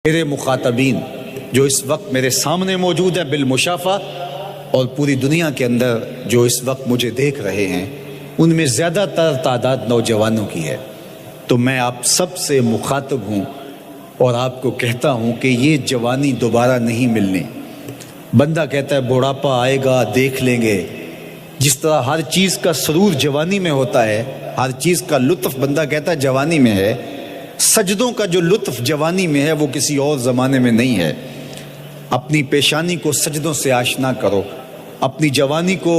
میرے مخاطبین جو اس وقت میرے سامنے موجود ہیں بالمشافہ اور پوری دنیا کے اندر جو اس وقت مجھے دیکھ رہے ہیں، ان میں زیادہ تر تعداد نوجوانوں کی ہے۔ تو میں آپ سب سے مخاطب ہوں اور آپ کو کہتا ہوں کہ یہ جوانی دوبارہ نہیں ملنی۔ بندہ کہتا ہے بڑھاپا آئے گا دیکھ لیں گے، جس طرح ہر چیز کا سرور جوانی میں ہوتا ہے، ہر چیز کا لطف بندہ کہتا ہے جوانی میں ہے، سجدوں کا جو لطف جوانی میں ہے وہ کسی اور زمانے میں نہیں ہے۔ اپنی پیشانی کو سجدوں سے آشنا کرو، اپنی جوانی کو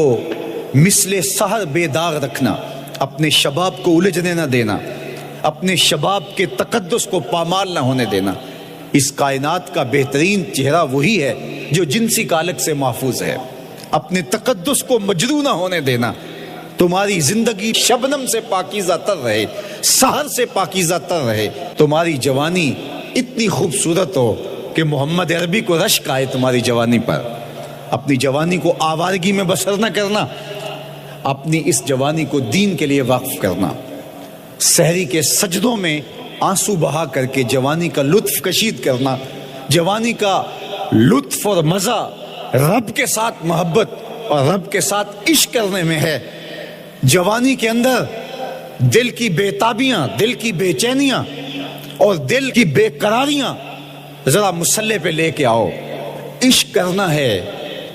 مثل سحر بے داغ رکھنا، اپنے شباب کو الجھنے نہ دینا، اپنے شباب کے تقدس کو پامال نہ ہونے دینا۔ اس کائنات کا بہترین چہرہ وہی ہے جو جنسی کالک سے محفوظ ہے۔ اپنے تقدس کو مجروح نہ ہونے دینا۔ تمہاری زندگی شبنم سے پاکیزہ تر رہے، سحر سے پاکیزہ تر رہے، تمہاری جوانی اتنی خوبصورت ہو کہ محمد عربی کو رشک آئے تمہاری جوانی پر۔ اپنی جوانی کو آوارگی میں بسر نہ کرنا، اپنی اس جوانی کو دین کے لیے وقف کرنا۔ سحری کے سجدوں میں آنسو بہا کر کے جوانی کا لطف کشید کرنا۔ جوانی کا لطف اور مزہ رب کے ساتھ محبت اور رب کے ساتھ عشق کرنے میں ہے۔ جوانی کے اندر دل کی بےتابیاں، دل کی بے چینیاں اور دل کی بے قراریاں ذرا مسلح پہ لے کے آؤ۔ عشق کرنا ہے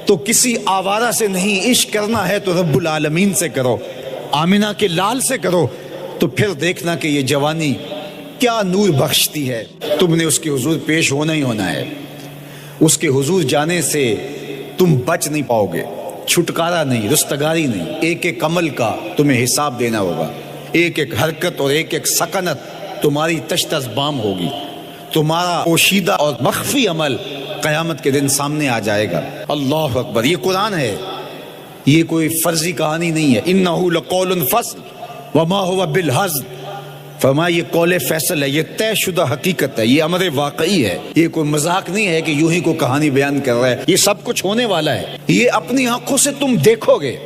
تو کسی آوارہ سے نہیں، عشق کرنا ہے تو رب العالمین سے کرو، آمنہ کے لال سے کرو، تو پھر دیکھنا کہ یہ جوانی کیا نور بخشتی ہے۔ تم نے اس کے حضور پیش ہونا ہی ہونا ہے۔ اس کے حضور جانے سے تم بچ نہیں پاؤ گے، چھٹکارا نہیں، رستگاری نہیں۔ ایک ایک عمل کا تمہیں حساب دینا ہوگا، ایک ایک حرکت اور ایک ایک سکنت تمہاری تشت ازبام ہوگی۔ تمہارا پوشیدہ اور مخفی عمل قیامت کے دن سامنے آ جائے گا۔ اللہ اکبر، یہ قرآن ہے، یہ کوئی فرضی کہانی نہیں ہے۔ انہ لقول فصل وما هو بالہزل، فرمایا یہ قول فیصل ہے، یہ طے شدہ حقیقت ہے، یہ امر واقعی ہے، یہ کوئی مذاق نہیں ہے کہ یوں ہی کوئی کہانی بیان کر رہا ہے، یہ سب کچھ ہونے والا ہے، یہ اپنی آنکھوں سے تم دیکھو گے۔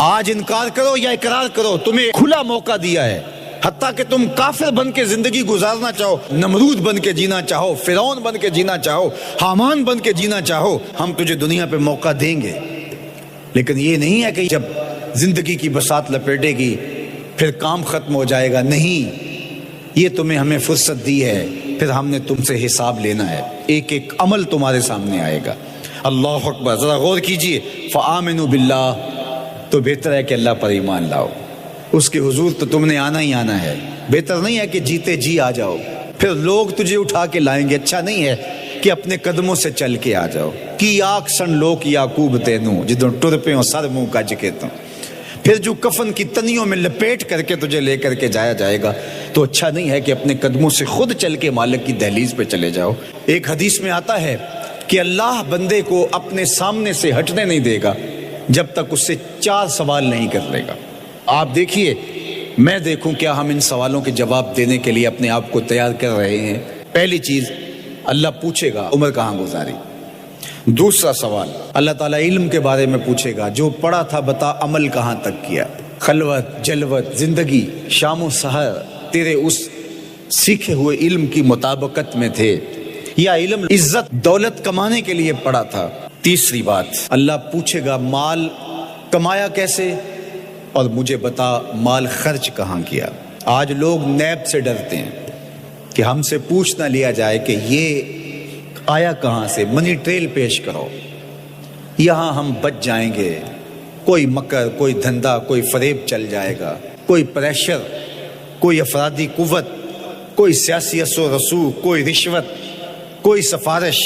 آج انکار کرو یا اقرار کرو، تمہیں کھلا موقع دیا ہے، حتیٰ کہ تم کافر بن کے زندگی گزارنا چاہو، نمرود بن کے جینا چاہو، فرعون بن کے جینا چاہو، حامان بن کے جینا چاہو، ہم تجھے دنیا پہ موقع دیں گے۔ لیکن یہ نہیں ہے کہ جب زندگی کی بساط لپیٹے گی پھر کام ختم ہو جائے گا، نہیں، یہ تمہیں ہمیں فرصت دی ہے، پھر ہم نے تم سے حساب لینا ہے، ایک ایک عمل تمہارے سامنے آئے گا۔ اللہ اکبر، ذرا غور کیجئے۔ فآمنوا باللہ، تو بہتر ہے کہ اللہ پر ایمان لاؤ، اس کے حضور تو تم نے آنا ہی آنا ہے۔ بہتر نہیں ہے کہ جیتے جی آ جاؤ، پھر لوگ تجھے اٹھا کے لائیں گے۔ اچھا نہیں ہے کہ اپنے قدموں سے چل کے آ جاؤ۔ کی آگ سن لوک یعقوب تینوں، جدوں ٹر پہ ہوں سر منہ کج کے تو، پھر جو کفن کی تنیوں میں لپیٹ کر کے تجھے لے کر کے جایا جائے گا، تو اچھا نہیں ہے کہ اپنے قدموں سے خود چل کے مالک کی دہلیز پہ چلے جاؤ۔ ایک حدیث میں آتا ہے کہ اللہ بندے کو اپنے سامنے سے ہٹنے نہیں دے گا جب تک اس سے 4 سوال نہیں کر لے گا۔ آپ دیکھیے، میں دیکھوں کیا ہم ان سوالوں کے جواب دینے کے لیے اپنے آپ کو تیار کر رہے ہیں۔ پہلی چیز، اللہ پوچھے گا عمر کہاں گزاری۔ دوسرا سوال، اللہ تعالیٰ علم کے بارے میں پوچھے گا، جو پڑھا تھا بتا عمل کہاں تک کیا۔ خلوت، جلوت، زندگی، شام و سحر تیرے اس سیکھے ہوئے علم کی مطابقت میں تھے یا علم عزت دولت کمانے کے لیے پڑھا تھا۔ تیسری بات، اللہ پوچھے گا مال کمایا کیسے، اور مجھے بتا مال خرچ کہاں کیا۔ آج لوگ نیب سے ڈرتے ہیں کہ ہم سے پوچھ نہ لیا جائے کہ یہ آیا کہاں سے، منی ٹریل پیش کرو، یہاں ہم بچ جائیں گے۔ کوئی مکر، کوئی دھندا، کوئی فریب چل جائے گا، کوئی پریشر، کوئی افرادی قوت، کوئی سیاسی اثر و رسوخ، کوئی رشوت، کوئی سفارش،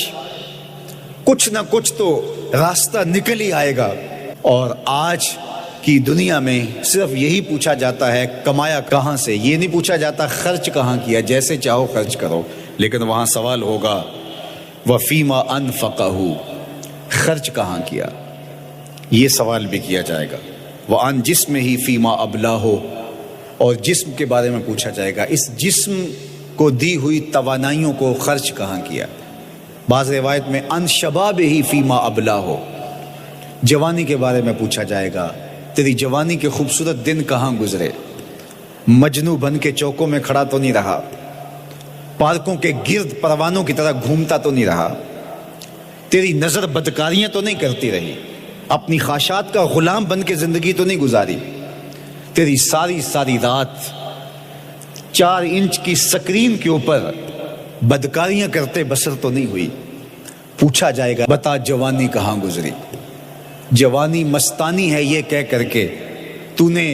کچھ نہ کچھ تو راستہ نکل ہی آئے گا۔ اور آج کی دنیا میں صرف یہی پوچھا جاتا ہے کمایا کہاں سے، یہ نہیں پوچھا جاتا خرچ کہاں کیا۔ جیسے چاہو خرچ کرو، لیکن وہاں سوال ہوگا وفیما انفقہ، خرچ کہاں کیا، یہ سوال بھی کیا جائے گا۔ وعن جسم ہی فیما ابلاہ، اور جسم کے بارے میں پوچھا جائے گا، اس جسم کو دی ہوئی توانائیوں کو خرچ کہاں کیا۔ بعض روایت میں ان شباب ہی فیما ابلاہ، جوانی کے بارے میں پوچھا جائے گا، تیری جوانی کے خوبصورت دن کہاں گزرے، مجنوں بن کے چوکوں میں کھڑا تو نہیں رہا، پارکوں کے گرد پروانوں کی طرح گھومتا تو نہیں رہا، تیری نظر بدکاریاں تو نہیں کرتی رہی، اپنی خواہشات کا غلام بن کے زندگی تو نہیں گزاری، تیری ساری ساری رات 4 انچ کی سکرین کے اوپر بدکاریاں کرتے بسر تو نہیں ہوئی۔ پوچھا جائے گا بتا جوانی کہاں گزری؟ جوانی مستانی ہے یہ کہہ کر کے تو نے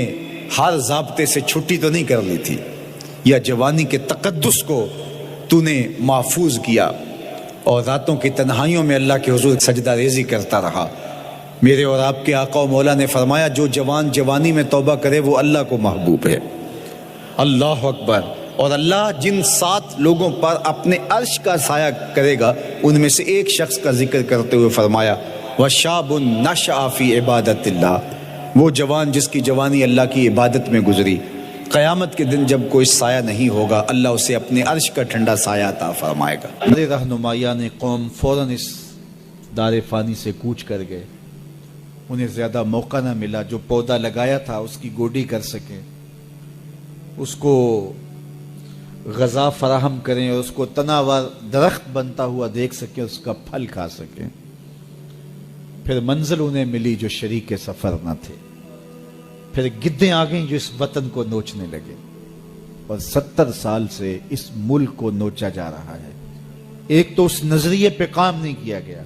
ہر ضابطے سے چھٹی تو نہیں کر لی تھی، یا جوانی کے تقدس کو تو نے محفوظ کیا اور راتوں کی تنہائیوں میں اللہ کے حضور سجدہ ریزی کرتا رہا۔ میرے اور آپ کے آقا و مولا نے فرمایا جو جوان جوانی میں توبہ کرے وہ اللہ کو محبوب ہے۔ اللہ اکبر۔ اور اللہ جن 7 لوگوں پر اپنے عرش کا سایہ کرے گا ان میں سے ایک شخص کا ذکر کرتے ہوئے فرمایا وَشَابٌ نَشَأَ فِي عِبَادَةِ اللَّهِ، وہ جوان جس کی جوانی اللہ کی عبادت میں گزری، قیامت کے دن جب کوئی سایہ نہیں ہوگا اللہ اسے اپنے عرش کا ٹھنڈا سایہ عطا فرمائے گا۔ ہمارے رہنمایان قوم فوراً اس دار فانی سے کوچ کر گئے، انہیں زیادہ موقع نہ ملا جو پودا لگایا تھا اس کی گوڈی کر سکیں، اس کو غذا فراہم کریں اور اس کو تناور درخت بنتا ہوا دیکھ سکیں، اس کا پھل کھا سکیں۔ پھر منزل انہیں ملی جو شریک سفر نہ تھے، پھر گدیں آ گئیں جو اس وطن کو نوچنے لگے، اور 70 سال سے اس ملک کو نوچا جا رہا ہے۔ ایک تو اس نظریے پہ کام نہیں کیا گیا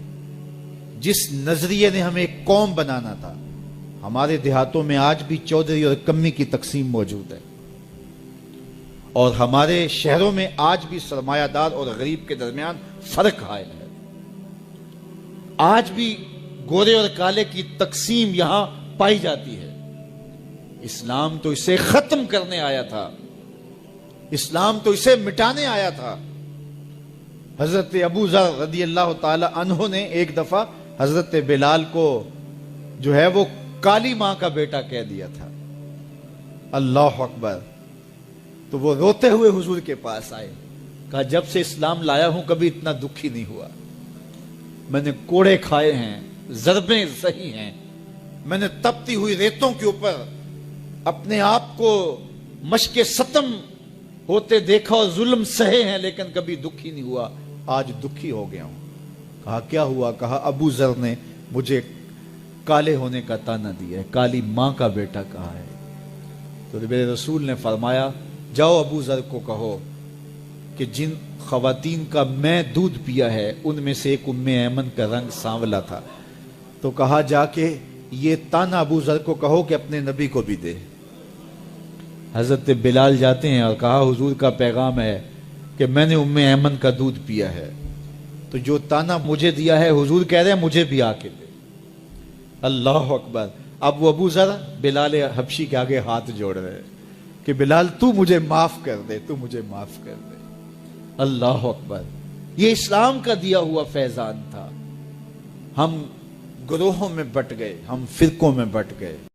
جس نظریے نے ہمیں ایک قوم بنانا تھا۔ ہمارے دیہاتوں میں آج بھی چودھری اور کمی کی تقسیم موجود ہے، اور ہمارے شہروں میں آج بھی سرمایہ دار اور غریب کے درمیان فرق حائل ہے۔ آج بھی گورے اور کالے کی تقسیم یہاں پائی جاتی ہے۔ اسلام تو اسے ختم کرنے آیا تھا، اسلام تو اسے مٹانے آیا تھا۔ حضرت ابو ذر رضی اللہ تعالی عنہ نے ایک دفعہ حضرت بلال کو جو ہے وہ کالی ماں کا بیٹا کہہ دیا تھا۔ اللہ اکبر۔ تو وہ روتے ہوئے حضور کے پاس آئے، کہا جب سے اسلام لایا ہوں کبھی اتنا دکھی نہیں ہوا، میں نے کوڑے کھائے ہیں، ضربیں سہی ہیں، میں نے تپتی ہوئی ریتوں کے اوپر اپنے آپ کو مشق ستم ہوتے دیکھا اور ظلم سہے ہیں، لیکن کبھی دکھی نہیں ہوا، آج دکھی ہو گیا ہوں۔ کہا کیا ہوا؟ کہا ابو ذر نے مجھے کالے ہونے کا تانا دیا ہے، کالی ماں کا بیٹا کہا ہے۔ تو میرے رسول نے فرمایا جاؤ ابو ذر کو کہو کہ جن خواتین کا میں دودھ پیا ہے ان میں سے ایک ام ایمن کا رنگ سانولا تھا، تو کہا جا کے یہ تانا ابو ذر کو کہو کہ اپنے نبی کو بھی دے۔ حضرت بلال جاتے ہیں اور کہا حضور کا پیغام ہے کہ میں نے ام ایمن کا دودھ پیا ہے، تو جو تانا مجھے دیا ہے حضور کہہ رہے ہیں مجھے بھی آ کے دے۔ اللہ اکبر۔ اب وہ ابو ذر بلال حبشی کے آگے ہاتھ جوڑ رہے کہ بلال تو مجھے معاف کر دے، تو مجھے معاف کر دے۔ اللہ اکبر۔ یہ اسلام کا دیا ہوا فیضان تھا۔ ہم گروہوں میں بٹ گئے، ہم فرقوں میں بٹ گئے۔